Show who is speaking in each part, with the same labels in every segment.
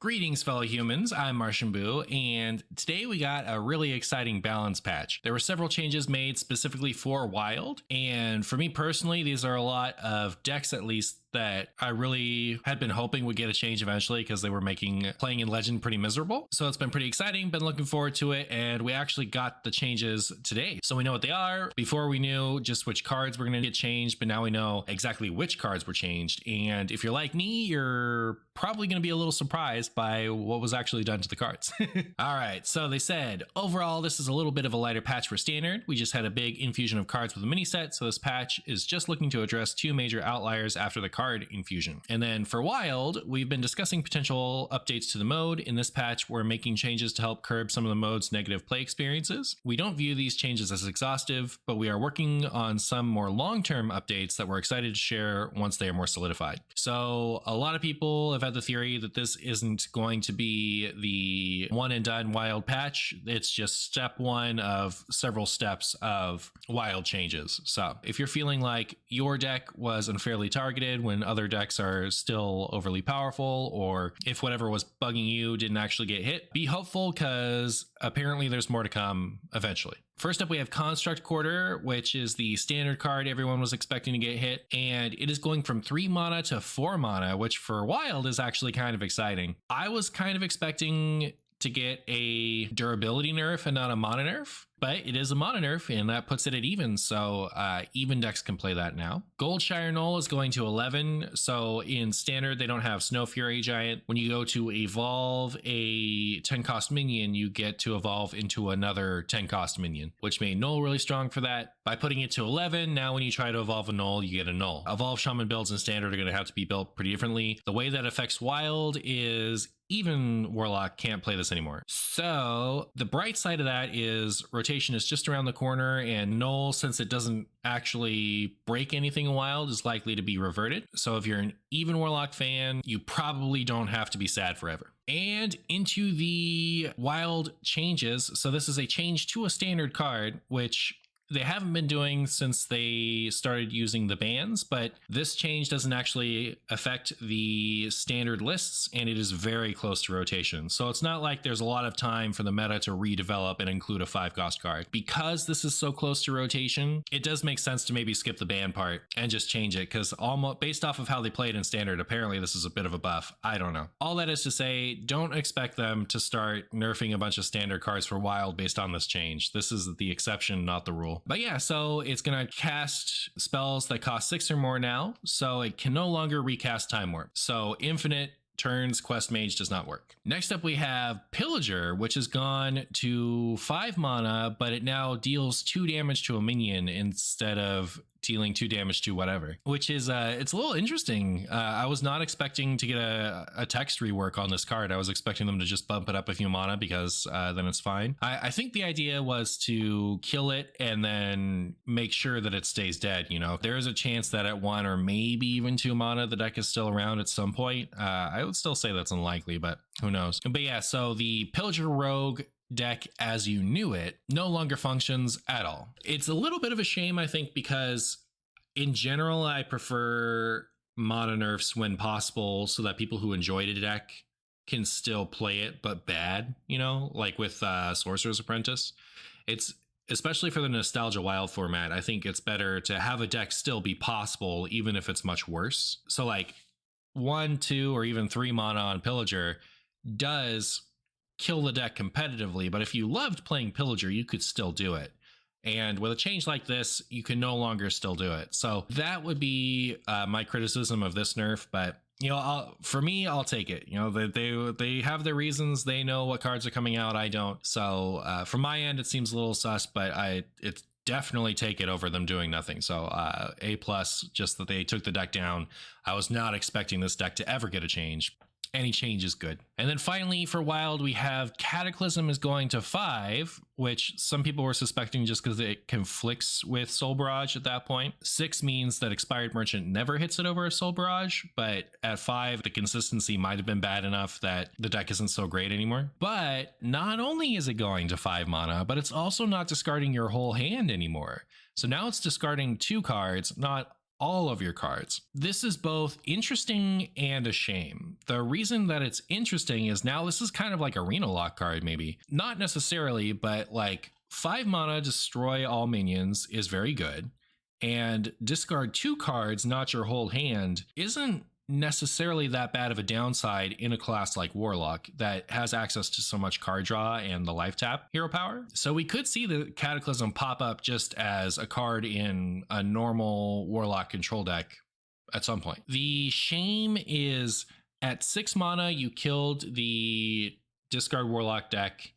Speaker 1: Greetings, fellow humans. I'm MartianBuu, and today we got a really exciting balance patch. There were several changes made specifically for Wild, and for me personally, these are a lot of decks, at least, that I really had been hoping would get a change eventually because they were making playing in Legend pretty miserable. So it's been pretty exciting, been looking forward to it, and we actually got the changes today. So we know what they are. Before we knew just which cards were going to get changed, but now we know exactly which cards were changed. And if you're like me, you're probably going to be a little surprised by what was actually done to the cards. All right, so they said, overall, this is a little bit of a lighter patch for Standard. We just had a big infusion of cards with a mini set, so this patch is just looking to address two major outliers after the card infusion. And then for Wild, we've been discussing potential updates to the mode. In this patch, we're making changes to help curb some of the mode's negative play experiences. We don't view these changes as exhaustive, but we are working on some more long-term updates that we're excited to share once they are more solidified. So a lot of people have had the theory that this isn't going to be the one and done Wild patch. It's just step one of several steps of Wild changes. So if you're feeling like your deck was unfairly targeted when other decks are still overly powerful, or if whatever was bugging you didn't actually get hit, be hopeful because apparently there's more to come eventually. First up, we have Construct Quarter, which is the standard card everyone was expecting to get hit, and it is going from 3 mana to 4 mana, which for Wild is actually kind of exciting. I was kind of expecting to get a durability nerf and not a mana nerf, but it is a mana nerf, and that puts it at even, so even decks can play that now. Goldshire Knoll is going to 11, so in Standard they don't have Snow Fury Giant. When you go to evolve a 10 cost minion, you get to evolve into another 10 cost minion, which made Knoll really strong for that. By putting it to 11, now when you try to evolve a Knoll, you get a Knoll. Evolve Shaman builds in Standard are going to have to be built pretty differently. The way that affects Wild is even Warlock can't play this anymore. So the bright side of that is rotation is just around the corner, and Knoll, since it doesn't actually break anything in Wild, is likely to be reverted. So if you're an even Warlock fan, you probably don't have to be sad forever. And into the Wild changes. So this is a change to a standard card, which they haven't been doing since they started using the bans, but this change doesn't actually affect the standard lists, and it is very close to rotation. So it's not like there's a lot of time for the meta to redevelop and include a 5-cost card. Because this is so close to rotation, it does make sense to maybe skip the ban part and just change it, because almost based off of how they played in standard, apparently this is a bit of a buff. I don't know. All that is to say, don't expect them to start nerfing a bunch of standard cards for Wild based on this change. This is the exception, not the rule. But yeah, so it's going to cast spells that cost 6 or more now, so it can no longer recast Time Warp. So infinite turns Quest Mage does not work. Next up, we have Pillager, which has gone to 5 mana, but it now deals 2 damage to a minion instead of dealing 2 damage to whatever, which is it's a little interesting. I was not expecting to get a text rework on this card. I was expecting them to just bump it up a few mana because then it's fine. I think the idea was to kill it and then make sure that it stays dead. You know, there is a chance that at 1 or maybe even 2 mana the deck is still around at some point. I would still say that's unlikely, but who knows. But yeah, so the Pillager Rogue deck as you knew it no longer functions at all. It's a little bit of a shame, I think, because in general I prefer mana nerfs when possible so that people who enjoyed a deck can still play it but bad, you know, like with Sorcerer's Apprentice. It's especially for the nostalgia Wild format, I think it's better to have a deck still be possible even if it's much worse. So like 1, 2 or even 3 mana on Pillager does kill the deck competitively, but if you loved playing Pillager, you could still do it. And with a change like this, you can no longer still do it. So that would be my criticism of this nerf, but you know, for me, I'll take it. You know, they have their reasons. They know what cards are coming out. I don't. So from my end, it seems a little sus, but it's definitely take it over them doing nothing. So A+, just that they took the deck down. I was not expecting this deck to ever get a change. Any change is good. And then finally for Wild, we have Cataclysm is going to 5, which some people were suspecting just because it conflicts with Soul Barrage at that point. 6 means that Expired Merchant never hits it over a Soul Barrage, but at 5, the consistency might have been bad enough that the deck isn't so great anymore. But not only is it going to 5 mana, but it's also not discarding your whole hand anymore. So now it's discarding 2 cards, not all of your cards. This is both interesting and a shame. The reason that it's interesting is now this is kind of like arena lock card, maybe. Not necessarily, but like 5 mana, destroy all minions is very good. And discard 2 cards, not your whole hand, isn't necessarily that bad of a downside in a class like Warlock that has access to so much card draw and the life tap hero power. So we could see the Cataclysm pop up just as a card in a normal Warlock control deck at some point. The shame is at 6 mana, you killed the discard Warlock deck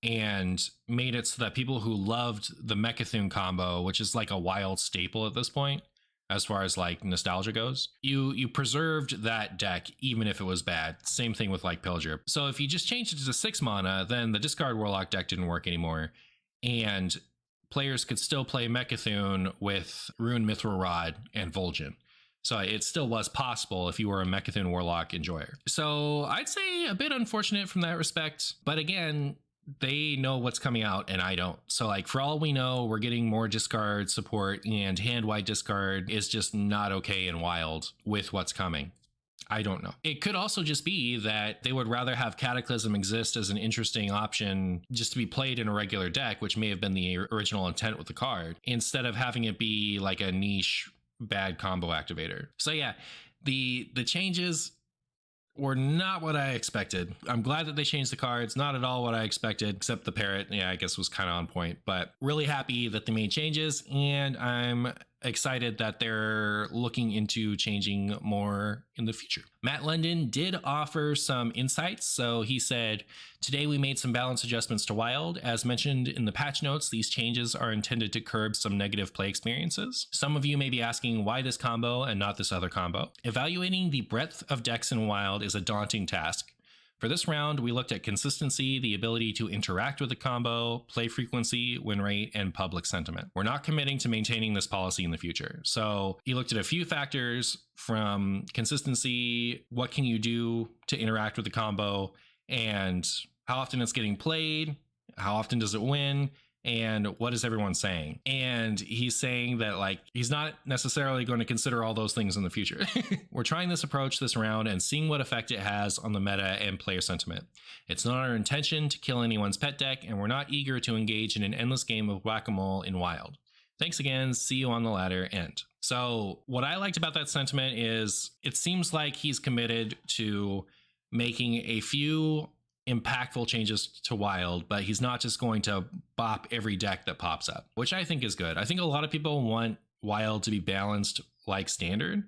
Speaker 1: and made it so that people who loved the Mecha'thun combo, which is like a wild staple at this point, as far as like nostalgia goes, you preserved that deck even if it was bad. Same thing with like Pillager. So if you just changed it to 6 mana, then the discard Warlock deck didn't work anymore, and players could still play Mecha'thun with Ruined Mithril Rod and Vol'jin. So it still was possible if you were a Mecha'thun Warlock enjoyer. So I'd say a bit unfortunate from that respect, but again, they know what's coming out and I don't. So like for all we know, we're getting more discard support, and hand-wide discard is just not okay in Wild with what's coming. I don't know. It could also just be that they would rather have Cataclysm exist as an interesting option just to be played in a regular deck, which may have been the original intent with the card, instead of having it be like a niche bad combo activator. So yeah, the changes were not what I expected. I'm glad that they changed the cards. Not at all what I expected, except the parrot, yeah, I guess was kind of on point, but really happy that they made changes, and I'm excited that they're looking into changing more in the future. Matt London did offer some insights. So he said, today we made some balance adjustments to Wild. As mentioned in the patch notes, these changes are intended to curb some negative play experiences. Some of you may be asking why this combo and not this other combo. Evaluating the breadth of decks in Wild is a daunting task. For this round, we looked at consistency, the ability to interact with the combo, play frequency, win rate, and public sentiment. We're not committing to maintaining this policy in the future. So he looked at a few factors from consistency, what can you do to interact with the combo, and how often it's getting played, how often does it win, and what is everyone saying? And he's saying that like he's not necessarily going to consider all those things in the future. We're trying this approach this round and seeing what effect it has on the meta and player sentiment. It's not our intention to kill anyone's pet deck, and we're not eager to engage in an endless game of whack-a-mole in Wild. Thanks again, see you on the ladder, end. So what I liked about that sentiment is it seems like he's committed to making a few impactful changes to Wild, but he's not just going to bop every deck that pops up, which I think is good. I think a lot of people want Wild to be balanced like Standard,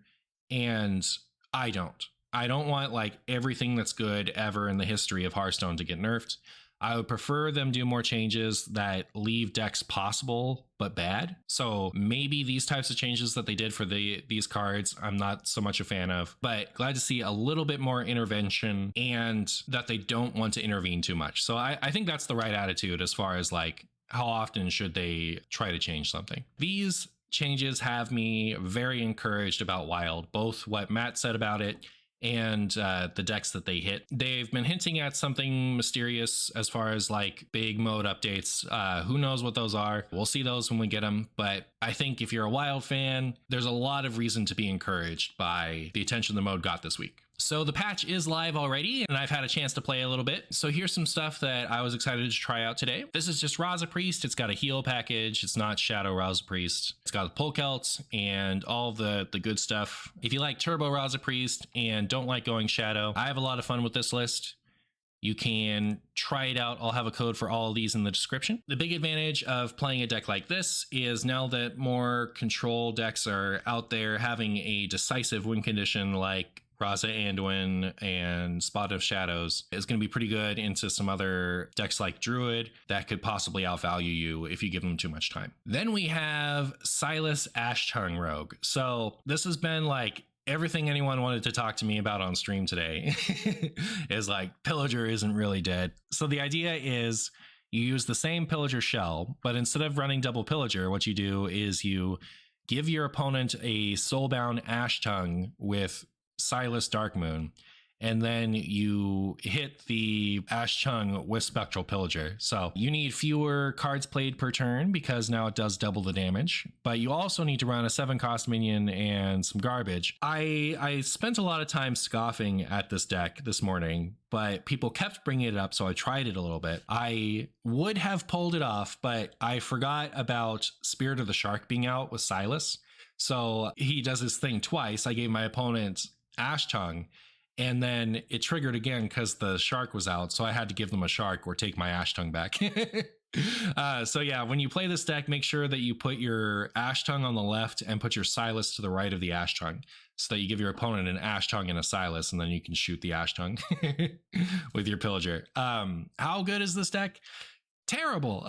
Speaker 1: and I don't. I don't want like everything that's good ever in the history of Hearthstone to get nerfed. I would prefer them do more changes that leave decks possible but bad. So maybe these types of changes that they did for these cards, I'm not so much a fan of, but glad to see a little bit more intervention and that they don't want to intervene too much. So I think that's the right attitude as far as like how often should they try to change something. These changes have me very encouraged about Wild, both what Matt said about it and the decks that they hit. They've been hinting at something mysterious as far as like big mode updates. Who knows what those are? We'll see those when we get them. But I think if you're a Wild fan, there's a lot of reason to be encouraged by the attention the mode got this week. So the patch is live already, and I've had a chance to play a little bit. So here's some stuff that I was excited to try out today. This is just Raza Priest. It's got a heal package. It's not Shadow Raza Priest. It's got the Polkelt and all the good stuff. If you like Turbo Raza Priest and don't like going Shadow, I have a lot of fun with this list. You can try it out. I'll have a code for all of these in the description. The big advantage of playing a deck like this is now that more control decks are out there having a decisive win condition like Raza Anduin and Spot of Shadows is going to be pretty good into some other decks like Druid that could possibly outvalue you if you give them too much time. Then we have Silas Ashtongue Rogue. So this has been like everything anyone wanted to talk to me about on stream today is like Pillager isn't really dead. So the idea is you use the same Pillager shell, but instead of running double Pillager, what you do is you give your opponent a Soulbound Ashtongue with Silas Darkmoon, and then you hit the Ash Chung with Spectral Pillager. So you need fewer cards played per turn because now it does double the damage, but you also need to run a 7-cost minion and some garbage. I spent a lot of time scoffing at this deck this morning, but people kept bringing it up, so I tried it a little bit. I would have pulled it off, but I forgot about Spirit of the Shark being out with Silas. So he does his thing twice. I gave my opponent Ash Chung, and then it triggered again because the shark was out. So I had to give them a shark or take my Ash Tongue back. So yeah, when you play this deck, make sure that you put your Ash Tongue on the left and put your Silas to the right of the Ash Tongue, so that you give your opponent an Ash Tongue and a Silas, and then you can shoot the Ash Tongue with your Pillager. How good is this deck? Terrible.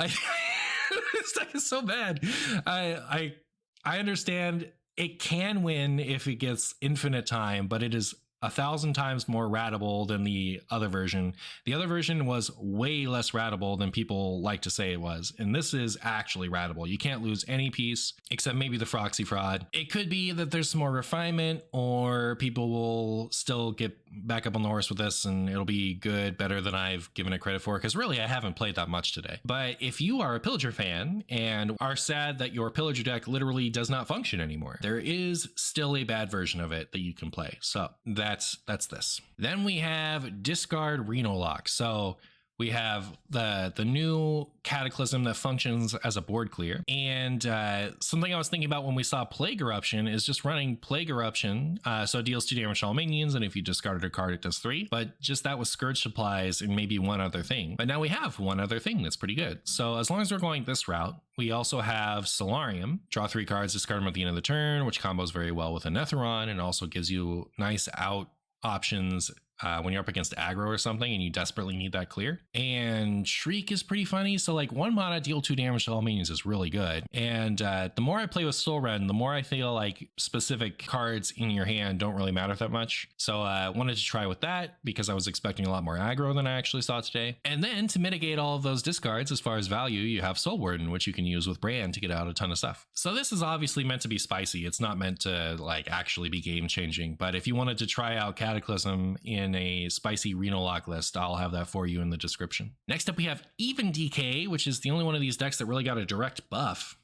Speaker 1: This deck is so bad. I understand it can win if it gets infinite time, but it is 1,000 times more ratable than the other version. The other version was way less ratable than people like to say it was, and this is actually ratable. You can't lose any piece except maybe the Froxy Fraud. It could be that there's some more refinement, or people will still get back up on the horse with this and it'll be good, better than I've given it credit for, because really I haven't played that much today. But if you are a Pillager fan and are sad that your Pillager deck literally does not function anymore, there is still a bad version of it that you can play. So that's this. Then we have discard Reno Lock. So we have the new Cataclysm that functions as a board clear. And something I was thinking about when we saw Plague Eruption is just running Plague Eruption. So it deals 2 damage to all minions, and if you discarded a card, it does 3. But just that with Scourge Supplies and maybe one other thing. But now we have one other thing that's pretty good. So as long as we're going this route, we also have Solarium. Draw 3 cards, discard them at the end of the turn, which combos very well with a Netheron, and also gives you nice out options when you're up against aggro or something and you desperately need that clear. And Shriek is pretty funny. So like 1 mana, deal 2 damage to all minions is really good. And the more I play with Soul Ren, the more I feel like specific cards in your hand don't really matter that much. So I wanted to try with that because I was expecting a lot more aggro than I actually saw today. And then to mitigate all of those discards as far as value, you have Soul Warden, which you can use with Brand to get out a ton of stuff. So this is obviously meant to be spicy. It's not meant to like actually be game changing. But if you wanted to try out Cataclysm in a spicy Reno Lock list, I'll have that for you in the description. Next up, we have Even Decay, which is the only one of these decks that really got a direct buff.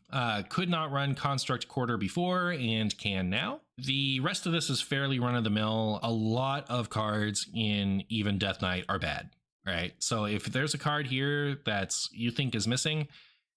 Speaker 1: Could not run Construct Quarter before and can now. The rest of this is fairly run-of-the-mill. A lot of cards in Even Death Knight are bad, right? So if there's a card here that's you think is missing,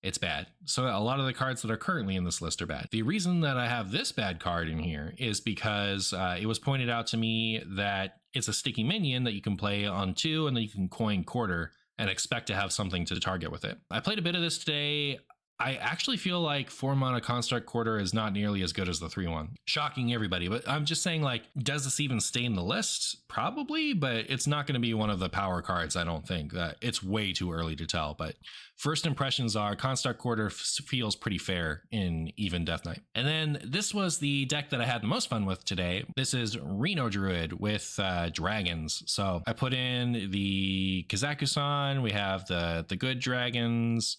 Speaker 1: it's bad. So a lot of the cards that are currently in this list are bad. The reason that I have this bad card in here is because it was pointed out to me that it's a sticky minion that you can play on 2 and then you can coin Quarter and expect to have something to target with it. I played a bit of this today. I actually feel like 4 mana Construct Quarter is not nearly as good as the 3-1. Shocking everybody, but I'm just saying, like, does this even stay in the list? Probably, but it's not going to be one of the power cards, I don't think. It's way too early to tell, but first impressions are Construct Quarter feels pretty fair in Even Death Knight. And then this was the deck that I had the most fun with today. This is Reno Druid with dragons. So I put in the Kazakusan, we have the good dragons,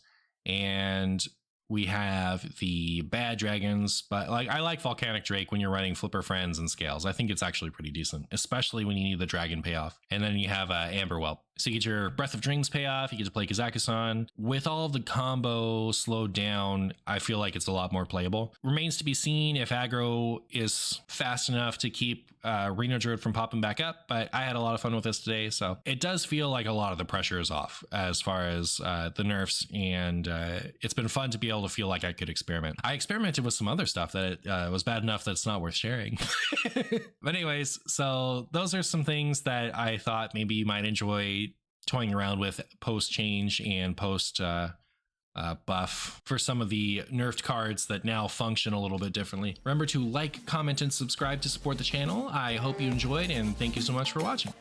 Speaker 1: and we have the bad dragons, but like I like Volcanic Drake when you're running Flipper Friends and Scales. I think it's actually pretty decent, especially when you need the dragon payoff. And then you have Amber Whelp. So you get your Breath of Dreams payoff, you get to play Kazakusan. With all of the combo slowed down, I feel like it's a lot more playable. Remains to be seen if aggro is fast enough to keep Reno Druid from popping back up, but I had a lot of fun with this today, so it does feel like a lot of the pressure is off as far as the nerfs, and it's been fun to be able to feel like I could experiment. I experimented with some other stuff that was bad enough that it's not worth sharing. But anyways, so those are some things that I thought maybe you might enjoy toying around with post change and post buff for some of the nerfed cards that now function a little bit differently. Remember to like, comment, and subscribe to support the channel. I hope you enjoyed, and thank you so much for watching.